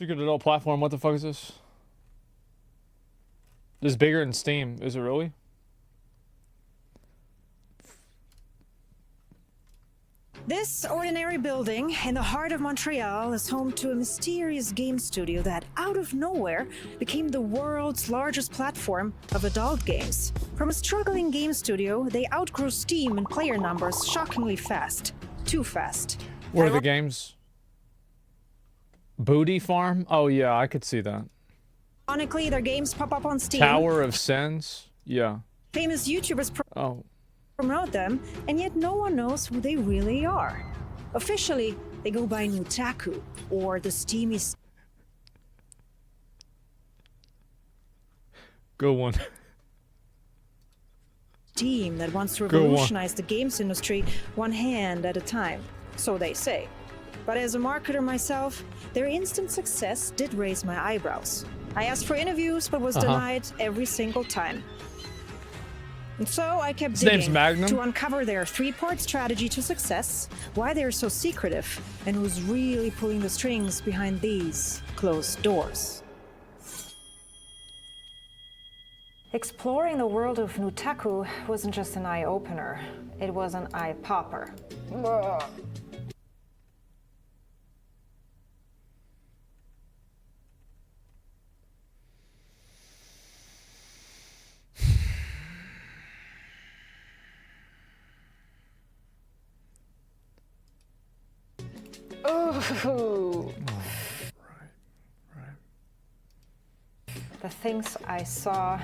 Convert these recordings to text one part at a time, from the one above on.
Secret adult platform. What the fuck is this? This is bigger than Steam. Is it really? This ordinary building in the heart of Montreal is home to a mysterious game studio that, out of nowhere, became the world's largest platform of adult games. From a struggling game studio, they outgrew Steam and player numbers shockingly fast. Too fast. What are the games? Booty Farm? Oh yeah, I could see that. Ironically, their games pop up on Steam. Tower of Sins? Yeah. Famous YouTubers promote them, and yet no one knows who they really are. Officially, they go by Nutaku, or the Steamy Go one. team that wants to revolutionize the games industry one hand at a time, so they say. But as a marketer myself, their instant success did raise my eyebrows. I asked for interviews, but was denied every single time. And so I kept digging to uncover their three-part strategy to success, why they're so secretive, and who's really pulling the strings behind these closed doors. Exploring the world of Nutaku wasn't just an eye-opener, it was an eye-popper. Oh. Right. The things I saw,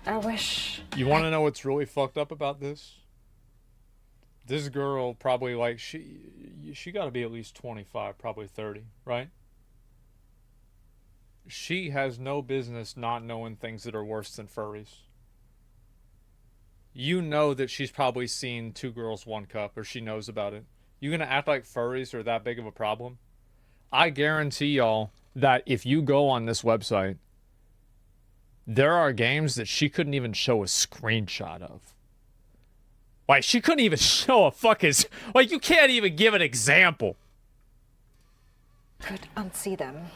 I wish. You want to know what's really fucked up about this? This girl probably like she got to be at least 25, probably 30, right? She has no business not knowing things that are worse than furries. You know that she's probably seen Two Girls, One Cup, or she knows about it. You gonna act like furries are that big of a problem? I guarantee y'all that if you go on this website, there are games that she couldn't even show a screenshot of. Like, she couldn't even show a fucking... Like, you can't even give an example. Could unsee them.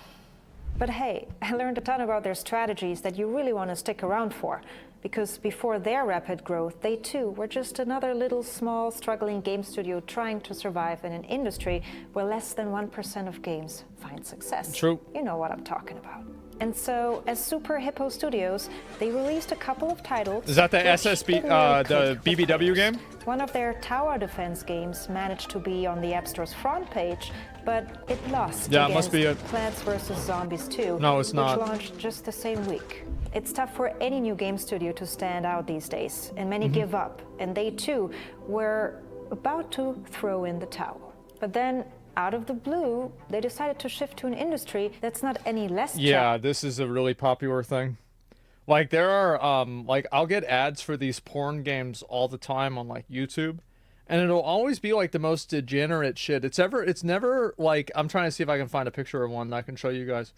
But hey, I learned a ton about their strategies that you really want to stick around for. Because before their rapid growth, they too were just another little small struggling game studio trying to survive in an industry where less than 1% of games find success. True. You know what I'm talking about. And so, as Super Hippo Studios, they released a couple of titles. Is that the SSB, the BBW game? One of their tower defense games managed to be on the App Store's front page, but it lost against must be it. Plants vs. Zombies 2, no, it's not. which launched just the same week. It's tough for any new game studio to stand out these days, and many give up, and they too were about to throw in the towel. But then, out of the blue, they decided to shift to an industry that's not any less this is a really popular thing. Like, there are, like, I'll get ads for these porn games all the time on, like, YouTube, and it'll always be, like, the most degenerate shit. It's never, like, I'm trying to see if I can find a picture of one that I can show you guys.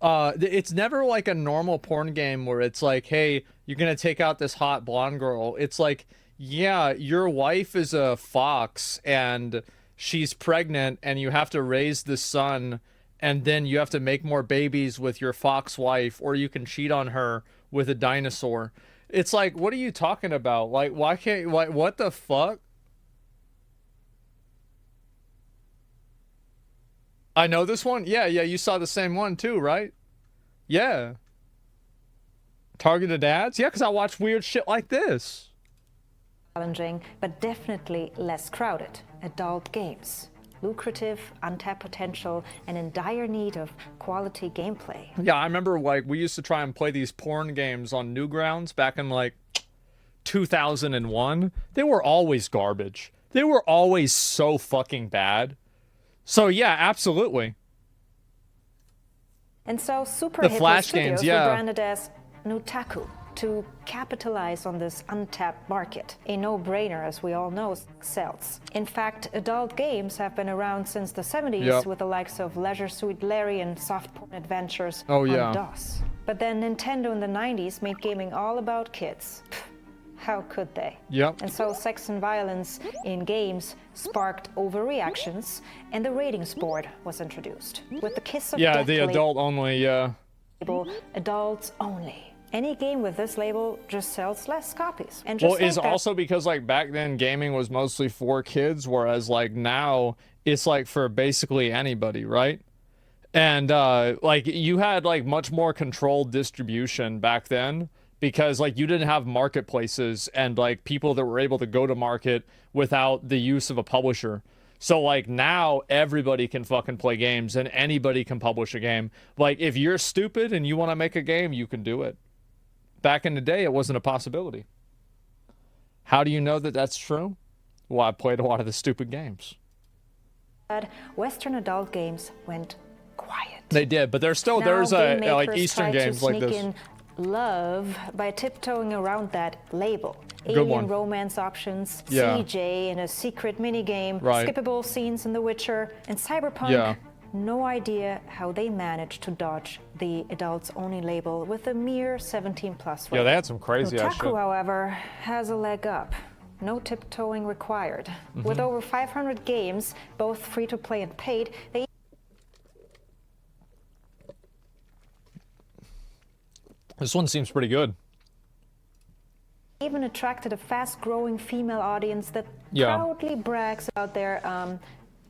It's never like a normal porn game where it's like, hey, you're gonna take out this hot blonde girl. It's like, yeah, your wife is a fox and she's pregnant and you have to raise the son and then you have to make more babies with your fox wife, or you can cheat on her with a dinosaur. It's like, what are you talking about? Like, why can't, what the fuck? I know this one? Yeah, you saw the same one too, right? Yeah. Targeted ads? Yeah, because I watch weird shit like this. Challenging, but definitely less crowded. Adult games. Lucrative, untapped potential, and in dire need of quality gameplay. Yeah, I remember, like, we used to try and play these porn games on Newgrounds back in, like, 2001. They were always garbage. They were always so fucking bad. So yeah, absolutely. And so Super Hippo Studios were branded as Nutaku to capitalize on this untapped market. A no-brainer, as we all know, sells. In fact, adult games have been around since the 70s with the likes of Leisure Suit Larry and soft porn adventures on DOS. But then Nintendo in the 90s made gaming all about kids. How could they? Yep. And so sex and violence in games sparked overreactions, and the ratings board was introduced. With the kiss of Yeah, death the adult only, yeah. label, adults only. Any game with this label just sells less copies. And Well, just it's like that, also because like back then gaming was mostly for kids, whereas like now it's like for basically anybody, right? And like you had like much more controlled distribution back then because like you didn't have marketplaces and like people that were able to go to market without the use of a publisher. So like now everybody can fucking play games and anybody can publish a game. Like if you're stupid and you want to make a game, you can do it. Back in the day, it wasn't a possibility. How do you know that that's true? Well, I played a lot of the stupid games. Western adult games went quiet. They did, but there's still Now, there's game a like makers Eastern try games to like sneak this. in love by tiptoeing around that label. Good Alien one. romance options, Yeah. CJ in a secret minigame, Right. skippable scenes in The Witcher, and Cyberpunk. Yeah. No idea how they managed to dodge the adults-only label with a mere 17+ Yeah, rating. they had some crazy ass Kotaku, shit. however, has a leg up. No tiptoeing required. Mm-hmm. With over 500 games, both free-to-play and paid, they This one seems pretty good. even attracted a fast-growing female audience that Yeah. proudly brags about their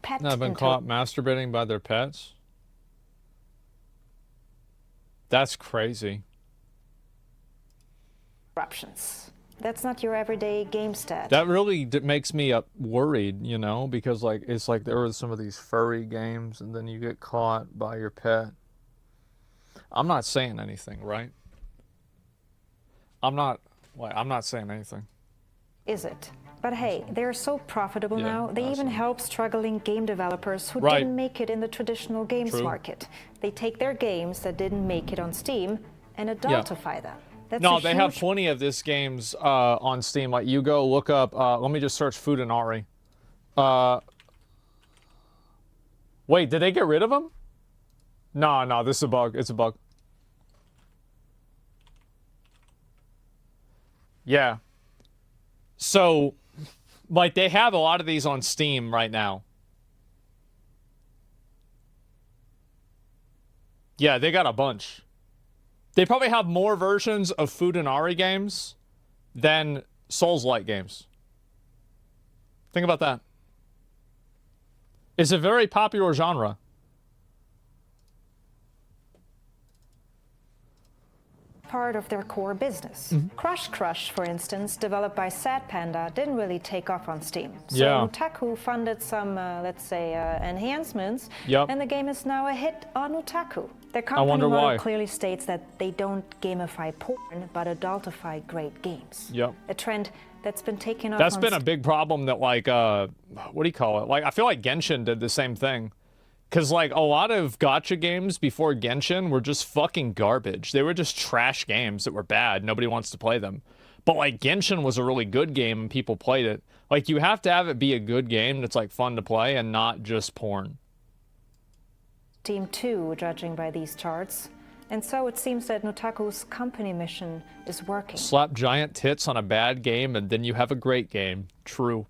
pet I've been caught masturbating by their pets. That's crazy. interruptions. That's not your everyday game stat. That really makes me worried, you know, because like it's like there were some of these furry games, and then you get caught by your pet. I'm not saying anything, right? I'm not saying anything. Is it? But hey, they're so profitable Yeah, now, they even awesome. help struggling game developers who Right. didn't make it in the traditional games True. market. They take their games that didn't make it on Steam and adultify them. That's No, a they have huge plenty of this games on Steam. Like you go look up. Let me just search Fudanari. Wait, did they get rid of them? No, this is a bug. It's a bug. Yeah. So, like, they have a lot of these on Steam right now. Yeah, they got a bunch. They probably have more versions of Fudanari games than Souls-like games. Think about that. It's a very popular genre. part of their core business. Crush, for instance, developed by Sad Panda, didn't really take off on Steam. So Yeah. Otaku funded some, let's say, enhancements, Yep. and the game is now a hit on Otaku. Their I company wonder model why. clearly states that they don't gamify porn, but adultify great games. Yep. A trend that's been taken off That's on been a big problem that, like, what do you call it? Like, I feel like Genshin did the same thing. Because, like, a lot of gacha games before Genshin were just fucking garbage. They were just trash games that were bad. Nobody wants to play them. But, like, Genshin was a really good game and people played it. Like, you have to have it be a good game that's, like, fun to play and not just porn. Steam too, judging by these charts. And so it seems that Notaku's company mission is working. Slap giant tits on a bad game and then you have a great game. True.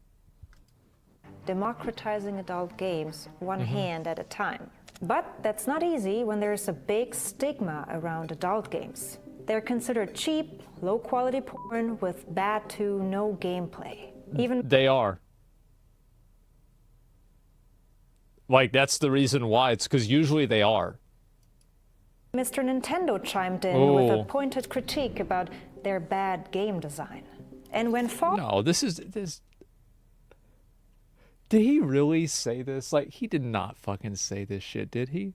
Democratizing adult games one hand at a time. But that's not easy when there's a big stigma around adult games. They're considered cheap, low-quality porn with bad to no gameplay. Even They are. Like, that's the reason why. It's because usually they are. Mr. Nintendo chimed in with Oh. a pointed critique about their bad game design. And when Fall No, this. Did he really say this? Like, he did not fucking say this shit, did he?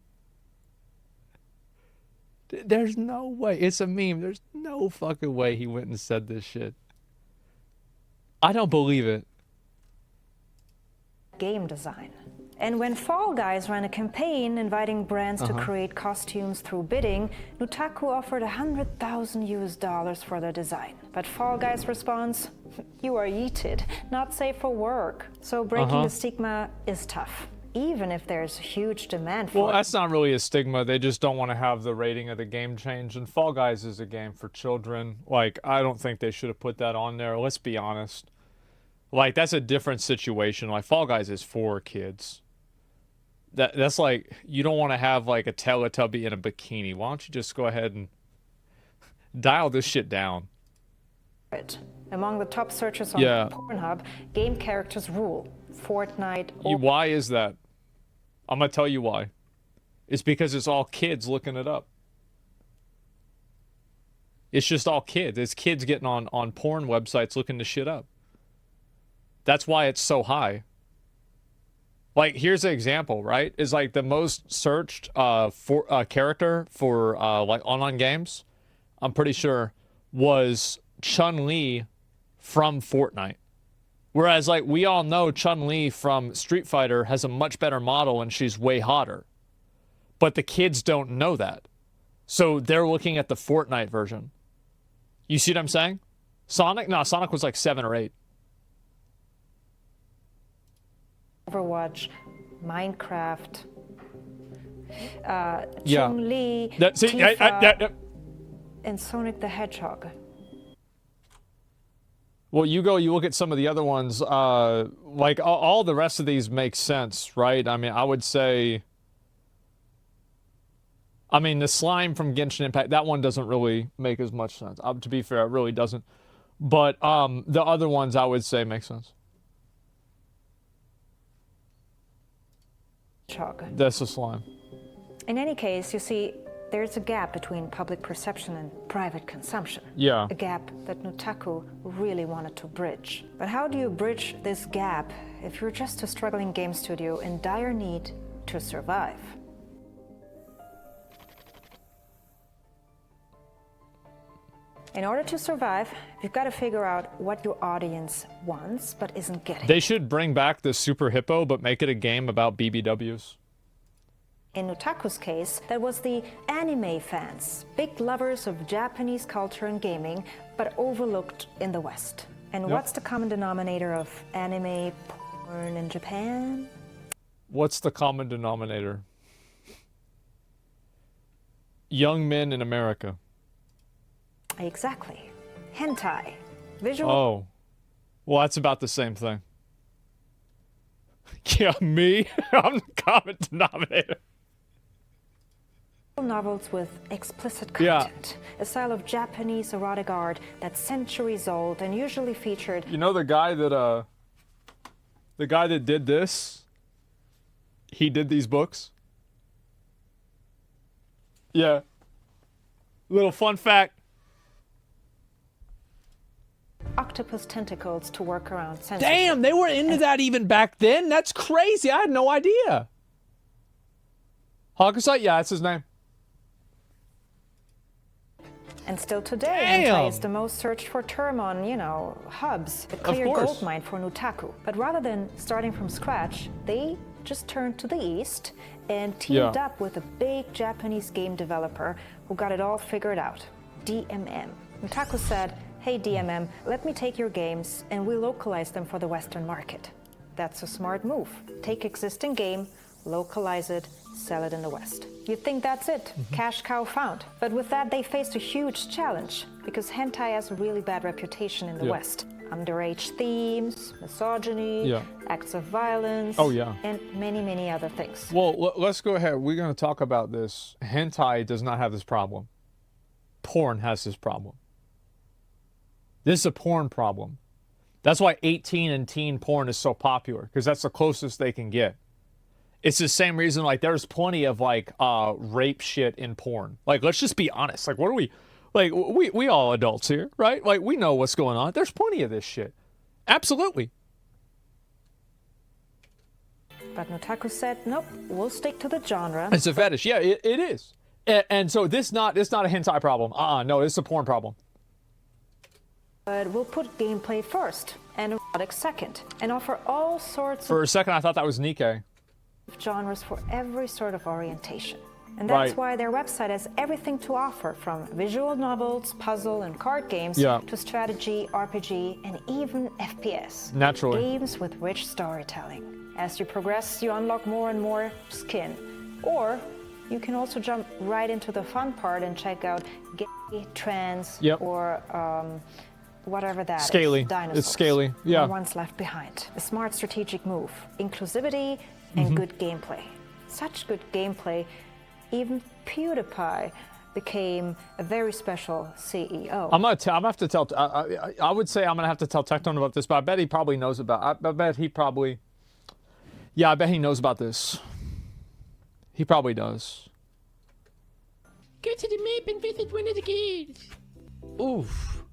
There's no way. It's a meme. There's no fucking way he went and said this shit. I don't believe it. game design. And when Fall Guys ran a campaign inviting brands to create costumes through bidding, Nutaku offered $100,000 for their design. But Fall Guys' response, "You are yeeted, not safe for work." So breaking the stigma is tough. even if there's huge demand for Well, it. that's not really a stigma. They just don't want to have the rating of the game change. And Fall Guys is a game for children. Like, I don't think they should have put that on there. Let's be honest. Like, that's a different situation. Like, Fall Guys is for kids. That's like, you don't want to have, like, a Teletubby in a bikini. Why don't you just go ahead and dial this shit down? Among the top searches on Pornhub, game characters rule. Fortnite. Why is that? I'm going to tell you why. It's because it's all kids looking it up. It's just all kids. It's kids getting on porn websites looking the shit up. That's why it's so high. Like, here's an example, right? Is like the most searched character for like online games, I'm pretty sure, was Chun-Li from Fortnite. Whereas, like, we all know Chun-Li from Street Fighter has a much better model and she's way hotter. But the kids don't know that. So they're looking at the Fortnite version. You see what I'm saying? Sonic? No, Sonic was like 7 or 8. Overwatch, Minecraft, Chun-Li, Tifa, and Sonic the Hedgehog. Well, you look at some of the other ones, like all the rest of these make sense, right? I mean, I would say, the slime from Genshin Impact, that one doesn't really make as much sense. To be fair, it really doesn't. But the other ones I would say make sense. That's a slime. In any case, you see, there's a gap between public perception and private consumption. Yeah. A gap that Nutaku really wanted to bridge. But how do you bridge this gap if you're just a struggling game studio in dire need to survive? In order to survive, you've got to figure out what your audience wants but isn't getting. They should bring back the Super Hippo, but make it a game about BBWs. In Nutaku's case, that was the anime fans, big lovers of Japanese culture and gaming, but overlooked in the West. And what's the common denominator of anime porn in Japan? What's the common denominator? Young men in America. Exactly. Hentai. Visual. Oh. Well, that's about the same thing. Yeah, me? I'm the common denominator. Novels with explicit content. A style of Japanese erotic art that's centuries old and usually featured. You know the guy that did this? He did these books? Yeah. Little fun fact. Octopus tentacles to work around censorship. Damn, they were into that even back then? That's crazy. I had no idea. Hakusai? Yeah, that's his name. And still today, hentai is the most searched for term on, hubs. A clear goldmine for Nutaku. But rather than starting from scratch, they just turned to the east and teamed up with a big Japanese game developer who got it all figured out. DMM. Nutaku said, "Hey DMM, let me take your games and we localize them for the Western market." That's a smart move. Take existing game, localize it, sell it in the West. You'd think that's it, cash cow found. But with that, they faced a huge challenge because hentai has a really bad reputation in the West. Underage themes, misogyny, acts of violence, and many, many other things. Well, let's go ahead. We're going to talk about this. Hentai does not have this problem. Porn has this problem. This is a porn problem. That's why 18 and teen porn is so popular, because that's the closest they can get. It's the same reason, like, there's plenty of, like, rape shit in porn. Like, let's just be honest. Like, what are we... Like, we all adults here, right? Like, we know what's going on. There's plenty of this shit. Absolutely. But Nutaku said, nope, we'll stick to the genre. It's a fetish. Yeah, it is. And so it's not a hentai problem. No, it's a porn problem. But we'll put gameplay first and erotic second and offer all sorts For a second, I thought that was Nikkei. Genres for every sort of orientation. And that's why their website has everything to offer, from visual novels, puzzle and card games, to strategy, RPG, and even FPS. Naturally. Games with rich storytelling. As you progress, you unlock more and more skin. Or you can also jump right into the fun part and check out gay, trans, Yep. or whatever that Scaly. is. Dinosaurs. It's scaly. Yeah. No one's left behind. A smart strategic move. Inclusivity and good gameplay. Such good gameplay, even PewDiePie became a very special CEO. I'm gonna have to tell. I would say I'm gonna have to tell Tecton about this, but I bet he probably knows about. I bet he probably. Yeah, I bet he knows about this. He probably does. Go to the map and visit one of the games. Oof.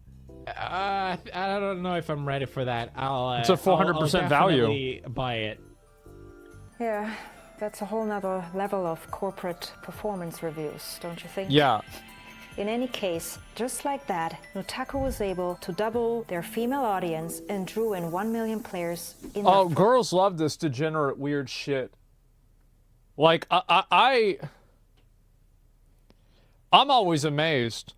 I don't know if I'm ready for that. It's a 400% value. I'll definitely buy it. Yeah, that's a whole nother level of corporate performance reviews, don't you think? Yeah. In any case, just like that, Nutaku was able to double their female audience and drew in 1 million players in the Oh, girls love this degenerate weird shit. Like I'm always amazed.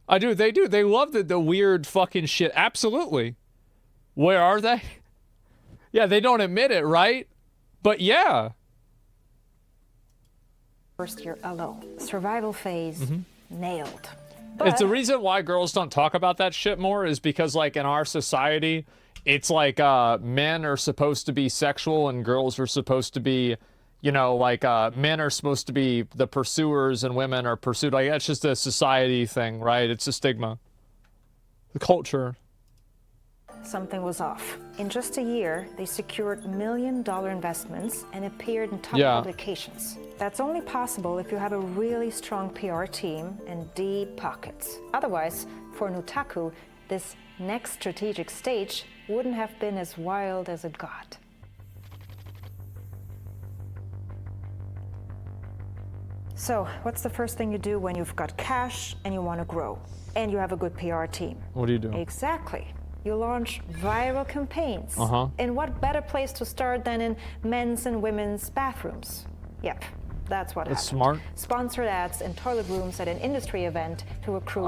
I do. They do. They love the weird fucking shit. Absolutely. Where are they? Yeah, they don't admit it, right? But yeah. first year alone. Survival phase, nailed. It's the reason why girls don't talk about that shit more is because, like, in our society, it's like men are supposed to be sexual and girls are supposed to be, you know, like men are supposed to be the pursuers and women are pursued. Like, that's just a society thing, right? It's a stigma. The culture. Something was off. In just a year, they secured million-dollar investments and appeared in top publications. That's only possible if you have a really strong PR team and deep pockets. Otherwise, for Nutaku, this next strategic stage wouldn't have been as wild as it got. So, what's the first thing you do when you've got cash and you want to grow? And you have a good PR team? What do you do? Exactly. You launch viral campaigns. And what better place to start than in men's and women's bathrooms? Yep, that's what happened. Smart. Sponsored ads in toilet rooms at an industry event to recruit.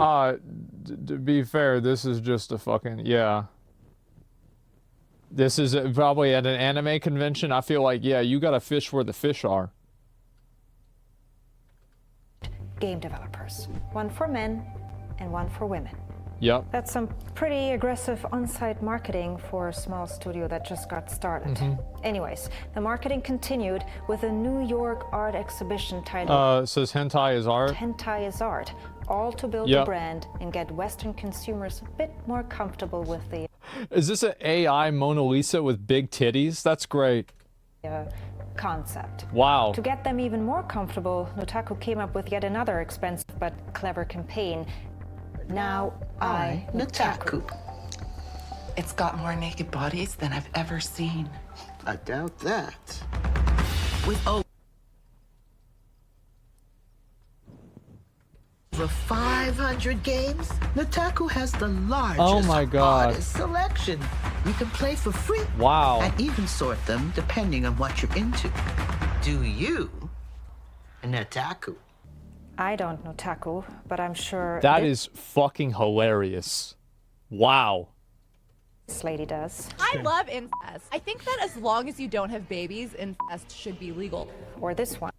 To be fair, this is just a fucking, yeah. This is probably at an anime convention. I feel like, yeah, you gotta fish where the fish are. Game developers. One for men and one for women. Yep. That's some pretty aggressive on-site marketing for a small studio that just got started. Anyways, the marketing continued with a New York art exhibition titled It says hentai is art. Hentai is Art, all to build the brand and get Western consumers a bit more comfortable with the Is this an AI Mona Lisa with big titties? That's great. concept. Wow. To get them even more comfortable, Nutaku came up with yet another expensive but clever campaign. Now I, Nutaku. It's got more naked bodies than I've ever seen. I doubt that. With over 500 games, Nutaku has the largest, hottest selection. You can play for free. Wow. And even sort them depending on what you're into. Do you, Nutaku? I don't know Taku, but I'm sure that is fucking hilarious. Wow. This lady does. I love incest. I think that as long as you don't have babies, incest should be legal. Or this one.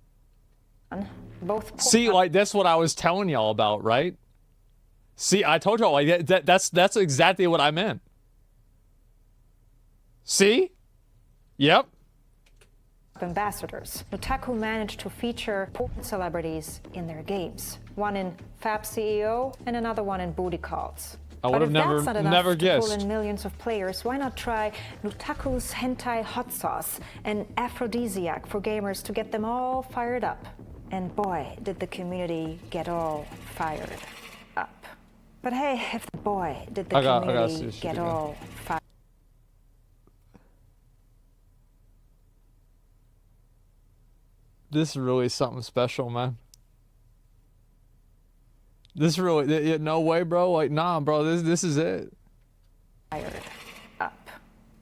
Both. See, like, that's what I was telling y'all about, right? See, I told y'all, like, that's exactly what I meant. See? Yep. Ambassadors. Nutaku managed to feature porn celebrities in their games. One in Fab CEO and another one in Booty Calls. I would have never guessed. To pull in millions of players, why not try Nutaku's hentai hot sauce, an aphrodisiac for gamers to get them all fired up. And boy, did the community get all fired up. But hey, if the boy did the community get all fired. This is really something special, man. This really, no way, bro. Like, nah, bro, this is it. Fired up.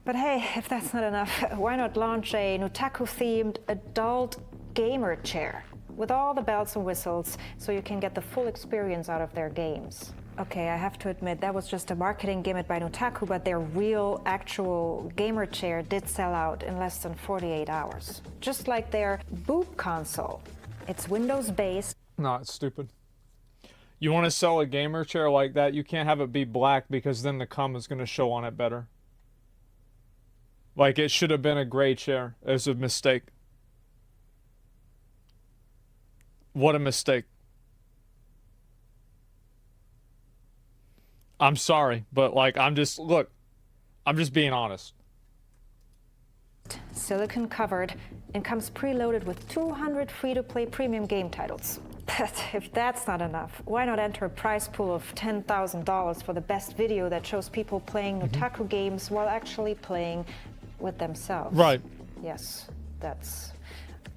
But hey, if that's not enough, why not launch a Nutaku-themed adult gamer chair with all the bells and whistles so you can get the full experience out of their games. Okay, I have to admit, that was just a marketing gimmick by Nutaku, but their real, actual gamer chair did sell out in less than 48 hours. Just like their Boop console. It's Windows-based. No, it's stupid. You want to sell a gamer chair like that, you can't have it be black because then the cum is going to show on it better. Like, it should have been a gray chair. It was a mistake. What a mistake. I'm sorry, but like, I'm just being honest. Silicon covered and comes preloaded with 200 free-to-play premium game titles. But if that's not enough, why not enter a prize pool of $10,000 for the best video that shows people playing Nutaku games while actually playing with themselves? Right. Yes, that's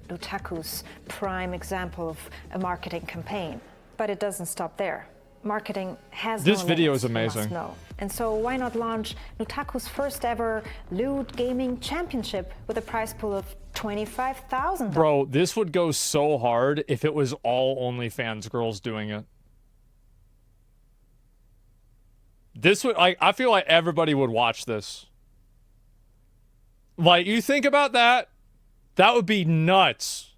Nutaku's prime example of a marketing campaign. But it doesn't stop there. Marketing has this no video limits, is amazing. you must know. And so why not launch Nutaku's first ever Loot Gaming Championship with a prize pool of $25,000? Bro, this would go so hard if it was all OnlyFans girls doing it. This would, I feel like everybody would watch this. Like, you think about that, that would be nuts.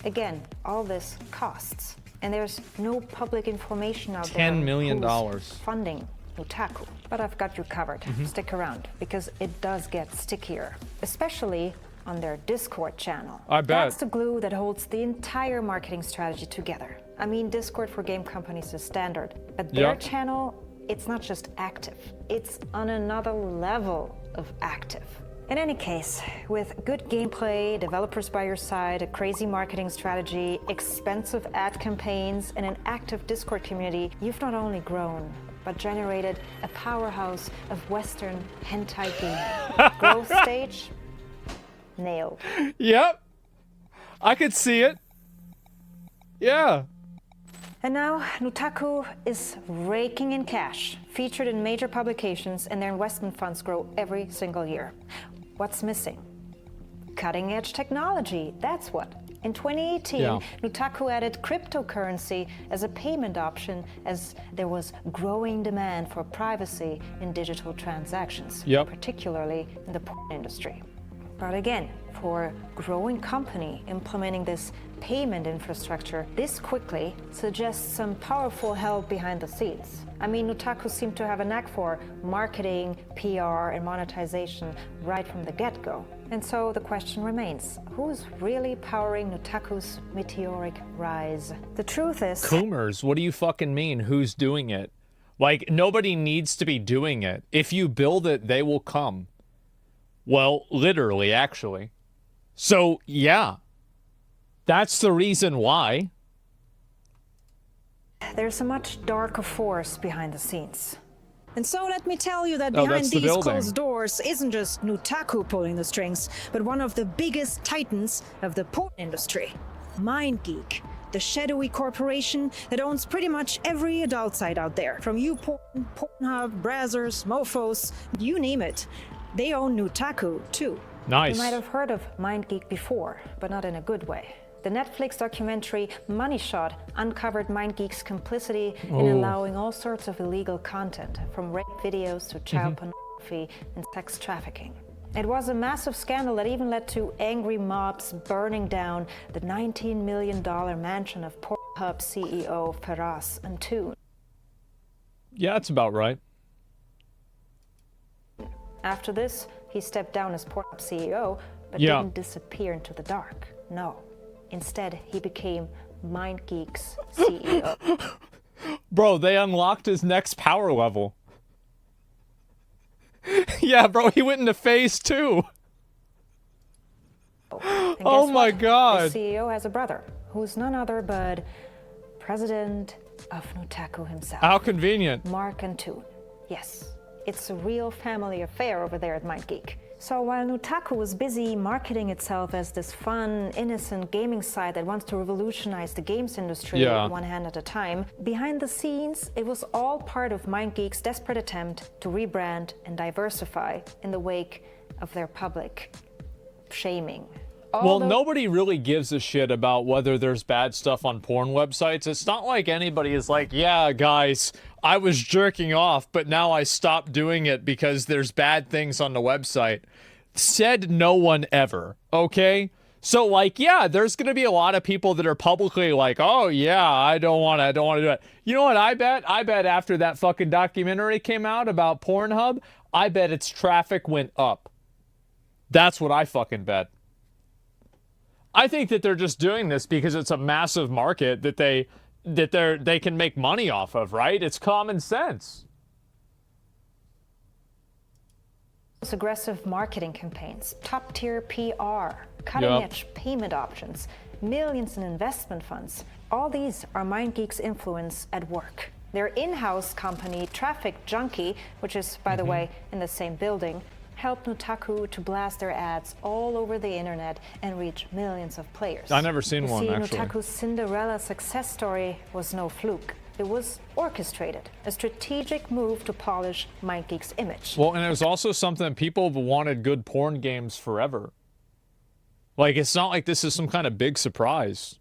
Again, all this costs. And there's no public information out there. $10 million. Who's funding Nutaku. But I've got you covered. Stick around, because it does get stickier. Especially on their Discord channel. I bet. That's the glue that holds the entire marketing strategy together. I mean, Discord for game companies is standard. But their channel, it's not just active. It's on another level of active. In any case, with good gameplay, developers by your side, a crazy marketing strategy, expensive ad campaigns, and an active Discord community, you've not only grown, but generated a powerhouse of Western hentai gaming. Growth stage? Nailed. Yep. I could see it. Yeah. And now, Nutaku is raking in cash, featured in major publications, and their investment funds grow every single year. What's missing? Cutting-edge technology, that's what. In 2018, Nutaku added cryptocurrency as a payment option as there was growing demand for privacy in digital transactions, particularly in the porn industry. But again, for a growing company implementing this payment infrastructure this quickly suggests some powerful help behind the scenes. I mean, Nutaku seemed to have a knack for marketing, PR, and monetization right from the get-go. And so the question remains, who's really powering Nutaku's meteoric rise? The truth is... Coomers, what do you fucking mean? Who's doing it? Like, nobody needs to be doing it. If you build it, they will come. Well, literally, actually. So, yeah. That's the reason why. There's a much darker force behind the scenes. And so let me tell you that behind these closed doors isn't just Nutaku pulling the strings, but one of the biggest titans of the porn industry. MindGeek, the shadowy corporation that owns pretty much every adult site out there. From YouPorn, Pornhub, Brazzers, Mofos, you name it. They own Nutaku, too. Nice. You might have heard of MindGeek before, but not in a good way. The Netflix documentary Money Shot uncovered MindGeek's complicity in allowing all sorts of illegal content, from rape videos to child pornography and sex trafficking. It was a massive scandal that even led to angry mobs burning down the $19 million mansion of Pornhub CEO Faraz Antoon. Yeah, that's about right. After this, he stepped down as Pornhub CEO, but didn't disappear into the dark. No. Instead, he became MindGeek's CEO. Bro, they unlocked his next power level. Yeah, bro, he went into phase 2. Oh my god. The CEO has a brother, who's none other but President of Nutaku himself. How convenient. Mark Antoon. Yes, it's a real family affair over there at MindGeek. So while Nutaku was busy marketing itself as this fun, innocent gaming site that wants to revolutionize the games industry one hand at a time, behind the scenes, it was all part of MindGeek's desperate attempt to rebrand and diversify in the wake of their public shaming Well, nobody really gives a shit about whether there's bad stuff on porn websites. It's not like anybody is like, yeah, guys, I was jerking off, but now I stopped doing it because there's bad things on the website. Said no one ever, okay? So, like, yeah, there's going to be a lot of people that are publicly like, oh, yeah, I don't want to do it. You know what I bet? I bet after that fucking documentary came out about Pornhub, I bet its traffic went up. That's what I fucking bet. I think that they're just doing this because it's a massive market that they can make money off of, right? It's common sense. Aggressive marketing campaigns, top-tier PR, cutting-edge payment options, millions in investment funds. All these are MindGeek's influence at work. Their in-house company, Traffic Junkie, which is, by the way, in the same building, helped Nutaku to blast their ads all over the internet and reach millions of players. I've never seen one, actually. Nutaku's Cinderella success story was no fluke. It was orchestrated, a strategic move to polish MindGeek's image. Well, and it was also something people have wanted good porn games forever. Like, it's not like this is some kind of big surprise.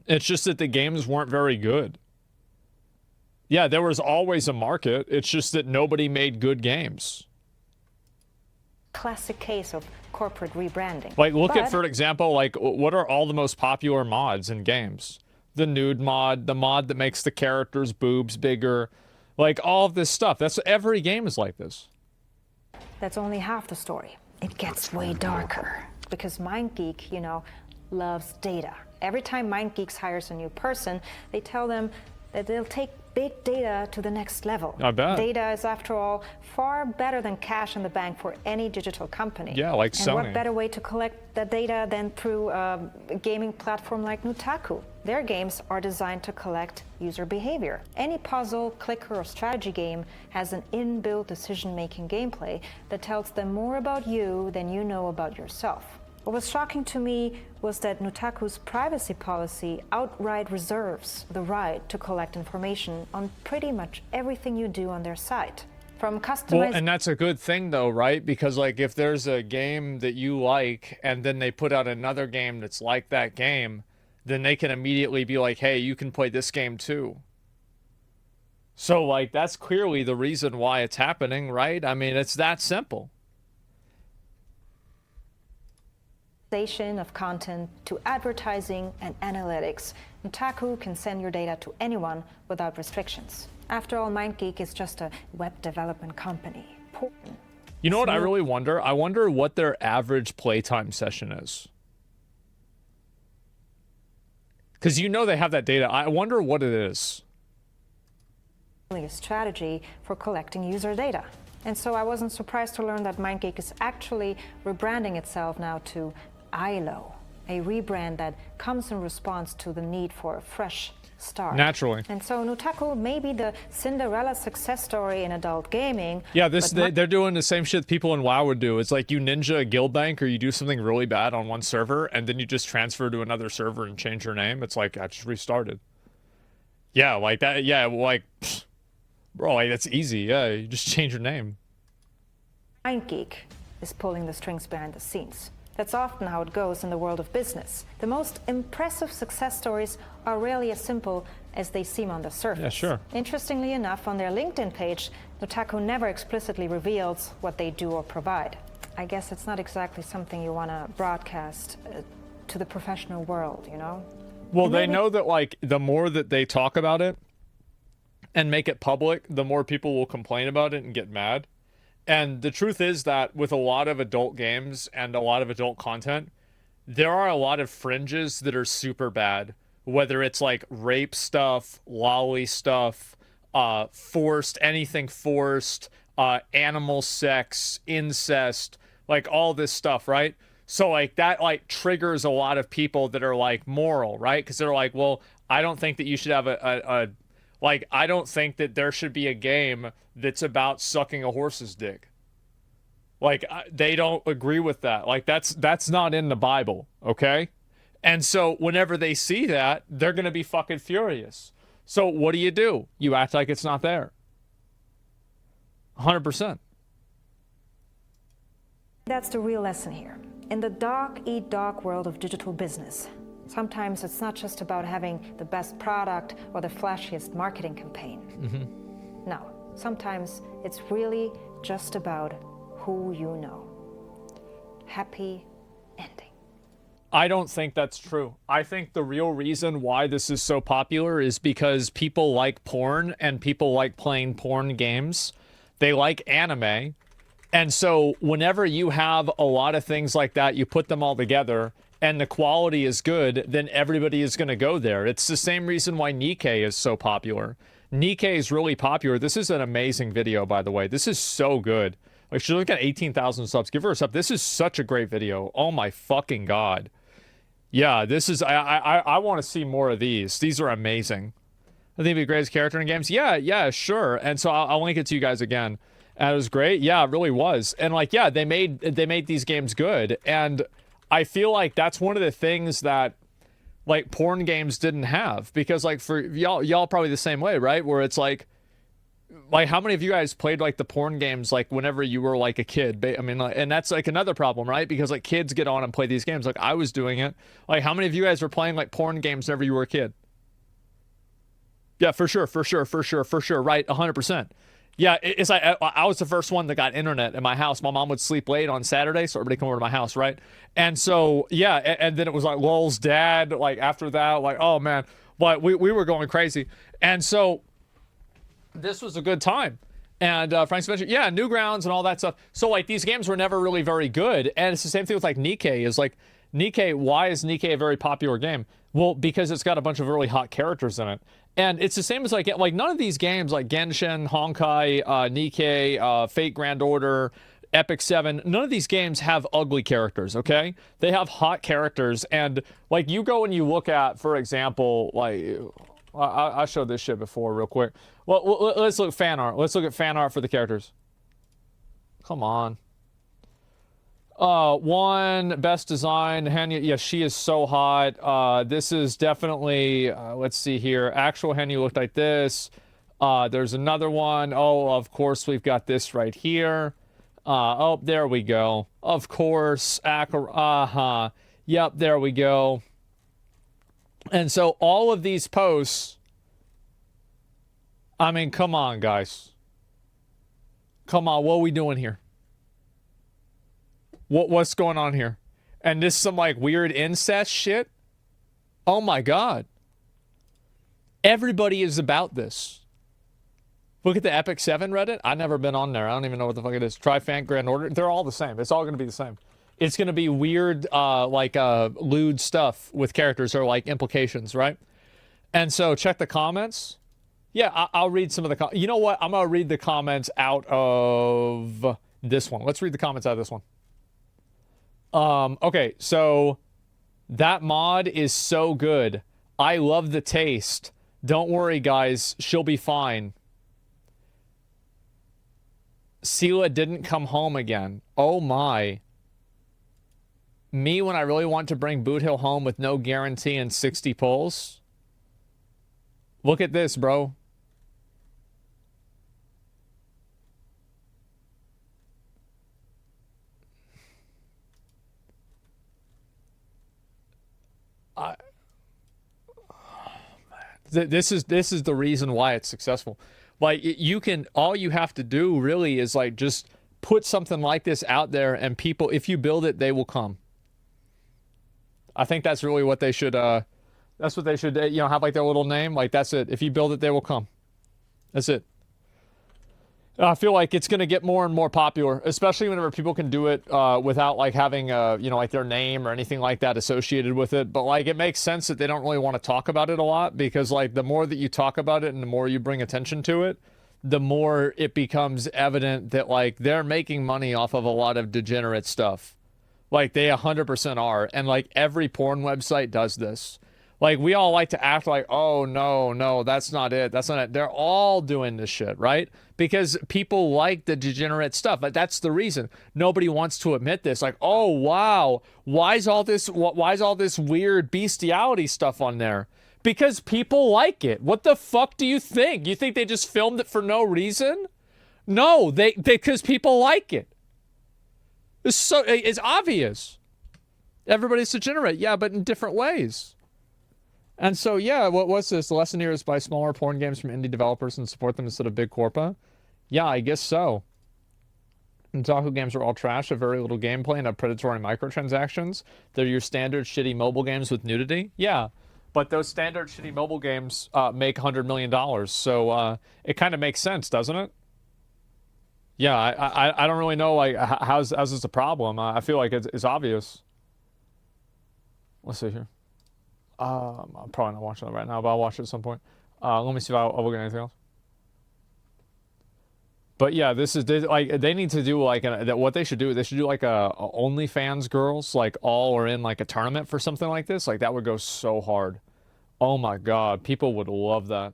It's just that the games weren't very good. Yeah, there was always a market. It's just that nobody made good games. Classic case of corporate rebranding. Like, look at, for example, like, what are all the most popular mods in games? The nude mod, the mod that makes the characters' boobs bigger, like all of this stuff. That's every game is like this. That's only half the story. It gets way darker because MindGeek, you know, loves data. Every time MindGeek hires a new person, they tell them that they'll take big data to the next level. I bet. Data is, after all, far better than cash in the bank for any digital company. Yeah, like Sony. And what better way to collect that data than through a gaming platform like Nutaku? Their games are designed to collect user behavior. Any puzzle, clicker, or strategy game has an inbuilt decision-making gameplay that tells them more about you than you know about yourself. What was shocking to me was that Nutaku's privacy policy outright reserves the right to collect information on pretty much everything you do on their site. From customized... Well, and that's a good thing, though, right? Because, like, if there's a game that you like, and then they put out another game that's like that game, then they can immediately be like, hey, you can play this game, too. So, like, that's clearly the reason why it's happening, right? I mean, it's that simple. Of content to advertising and analytics, Nutaku can send your data to anyone without restrictions. After all, MindGeek is just a web development company. You know what I really wonder? I wonder what their average playtime session is. Because you know they have that data. I wonder what it is. A strategy for collecting user data. And so I wasn't surprised to learn that MindGeek is actually rebranding itself now to ILO, a rebrand that comes in response to the need for a fresh start. Naturally. And so Nutaku may be the Cinderella success story in adult gaming. Yeah, they're doing the same shit people in WoW would do. It's like you ninja a guild bank or you do something really bad on one server and then you just transfer to another server and change your name. It's like, I just restarted. Yeah, like that. Yeah, like, bro, like that's easy. Yeah, you just change your name. MindGeek is pulling the strings behind the scenes. That's often how it goes in the world of business. The most impressive success stories are rarely as simple as they seem on the surface. Yeah, sure. Interestingly enough, on their LinkedIn page, Nutaku never explicitly reveals what they do or provide. I guess it's not exactly something you want to broadcast to the professional world, you know? Well, they know that, like, the more that they talk about it and make it public, the more people will complain about it and get mad. And the truth is that with a lot of adult games and a lot of adult content, there are a lot of fringes that are super bad. Whether it's like rape stuff, lolly stuff, anything forced, animal sex, incest, like all this stuff, right? So like that like triggers a lot of people that are like moral, right? Because they're like, well, I don't think that you should have I don't think that there should be a game that's about sucking a horse's dick. Like, they don't agree with that. Like, that's not in the Bible, okay? And so whenever they see that, they're going to be fucking furious. So what do? You act like it's not there. 100%. That's the real lesson here. In the dog-eat-dog world of digital business, sometimes it's not just about having the best product or the flashiest marketing campaign. No, sometimes it's really just about who you know. Happy ending. I don't think that's true. I think the real reason why this is so popular is because people like porn and people like playing porn games. They like anime. And so whenever you have a lot of things like that, you put them all together and the quality is good, then everybody is going to go there. It's the same reason why Nikkei is so popular. Nikkei is really popular. This is an amazing video, by the way. This is so good. Like, she's looking at 18,000 subs. Give her a sub. This is such a great video. Oh my fucking God. Yeah, this is, I want to see more of these. These are amazing. I think it'd be the greatest character in games. Yeah, sure. And so I'll link it to you guys again. And it was great. Yeah, it really was. And like, yeah, they made these games good. And I feel like that's one of the things that like porn games didn't have, because like for y'all probably the same way, right? Where it's like how many of you guys played like the porn games like whenever you were like a kid? I mean, like, and that's like another problem, right? Because like kids get on and play these games. Like I was doing it. Like how many of you guys were playing like porn games whenever you were a kid? Yeah, for sure. Right, 100%. Yeah, it's like I was the first one that got internet in my house. My mom would sleep late on Saturday, so everybody come over to my house, right? And so, yeah, and then it was like Lol's dad, like after that, like, oh man, but we were going crazy. And so this was a good time. And Frank's mentioned, yeah, Newgrounds and all that stuff. So like these games were never really very good. And it's the same thing with like Nikkei. Is like Nikkei, why is Nikkei a very popular game? Well, because it's got a bunch of really hot characters in it. And it's the same as like none of these games like Genshin, Honkai, Nikkei, Fate Grand Order, Epic 7, none of these games have ugly characters, okay? They have hot characters. And like you go and you look at, for example, like I showed this shit before real quick. Well, let's look at fan art. Let's look at fan art for the characters. Come on. One, best design, Henya, yeah, she is so hot. This is definitely, let's see here, actual Henya looked like this. There's another one. Oh, of course, we've got this right here. Oh, there we go. Of course, yep, there we go. And so all of these posts, I mean, come on, guys. Come on, what are we doing here? What's going on here? And this is some like weird incest shit? Oh my God. Everybody is about this. Look at the Epic 7 Reddit. I've never been on there. I don't even know what the fuck it is. Try Fant Grand Order. They're all the same. It's all going to be the same. It's going to be weird, lewd stuff with characters or like implications, right? And so check the comments. Yeah, I'll read some of the comments. You know what? I'm going to read the comments out of this one. Let's read the comments out of this one. Okay, so that mod is so good. I love the taste. Don't worry, guys. She'll be fine. Sela didn't come home again. Oh my. Me when I really want to bring Boot Hill home with no guarantee and 60 pulls. Look at this, bro. This is the reason why it's successful. Like all you have to do really is like just put something like this out there, and people, if you build it, they will come. I think that's really what they should. That's what they should. Have like their little name. Like that's it. If you build it, they will come. That's it. I feel like it's going to get more and more popular, especially whenever people can do it without like having like their name or anything like that associated with it. But like it makes sense that they don't really want to talk about it a lot, because like the more that you talk about it and the more you bring attention to it, the more it becomes evident that like they're making money off of a lot of degenerate stuff. Like they 100% are. And like every porn website does this. Like we all like to act like, oh no, that's not it. That's not it. They're all doing this shit, right? Because people like the degenerate stuff. But that's the reason. Nobody wants to admit this. Like, oh wow, why is all this weird bestiality stuff on there? Because people like it. What the fuck do you think? You think they just filmed it for no reason? No, they because people like it. It's obvious. Everybody's degenerate. Yeah, but in different ways. And so, yeah, what's this? The lesson here is buy smaller porn games from indie developers and support them instead of big corpa? Yeah, I guess so. Nutaku games are all trash, have very little gameplay, and have predatory microtransactions. They're your standard shitty mobile games with nudity. Yeah, but those standard shitty mobile games make $100 million, so it kind of makes sense, doesn't it? Yeah, I don't really know, like, how's this a problem? I feel like it's obvious. Let's see here. I'm probably not watching it right now, but I'll watch it at some point. Let me see if I'll look at anything else. But yeah, this is like they need to do like what they should do. They should do like a OnlyFans girls, like all are in like a tournament for something like this. Like that would go so hard. Oh my god, people would love that.